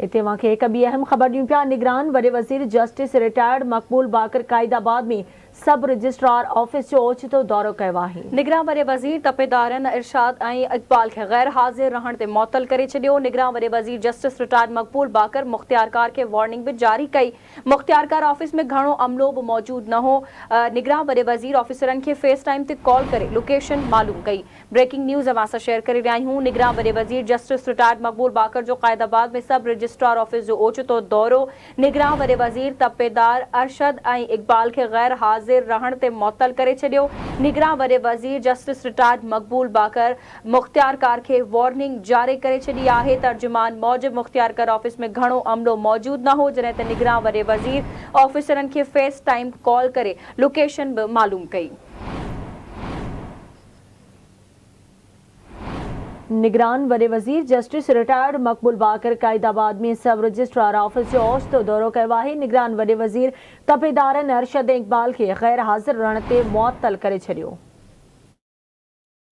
इते वांखे हिक ॿी अहम ख़बर ॾियूं पिया। निगरान वॾे वज़ीर जस्टिस रिटायर्ड मक़बूल बाकर क़ाइदाबाद में सब रजिस्ट्रार ऑफिस जो ओचितो दौरो कयो आहे। निगरान वॾे वज़ीर तपेदारनि इरशाद ऐं इक़बाल खे गैर हाज़िर रहण ते मुअत्तल करे छॾियो। निगरान वॾे वज़ीर जस्टिस रिटायर्ड मक़बूल बाकर मुख्तियारकार खे वार्निंग बि जारी कई। मुख्तियारकार ऑफिस में घणो अमलो बि मौजूद न हो। निगरान वॾे वज़ीर ऑफिसरनि खे फेस टाइम ते कॉल करे लोकेशन मालूम कई। ब्रेकिंग न्यूज़ अवां सां शेयर करे रहिया आहियूं। निगरान वॾे वज़ीर जस्टिस रिटायर्ड मक़बूल बाकर जो क़ाइदाबाद में सब रजिस्ट्रार ऑफिस जो ओचितो दौरो। निगरान वॾे वज़ीर तपेदार अरशद ऐं इक़बाल खे गैर हाज़िर रहण ते मुअत्तल करे छॾियो। निगरान वॾे वज़ीर जस्टिस रिटायर्ड मक़बूल बाकर मुख्तियारकार खे वार्निंग जारी करे छॾी आहे। तर्जुमान मौजिब मुख्तियारकार ऑफिस में घणो अमलो मौजूद न हो, जॾहिं त निगरान वॾे वज़ीर ऑफिसरनि खे फेस टाइम कॉल करे लोकेशन बि मालूम कई। निगरान वॾे वज़ीर जस्टिस रिटायर्ड मक़बूल बाकर क़ाइदाबाद में सब रजिस्ट्रार ऑफिस जो ओचितो दौरो कयो आहे। निगरान वॾे वज़ीर तपेदारनि अरशद ऐं इक़बाल खे गैर हाज़िर रहण ते मुअत्तल करे छॾियो।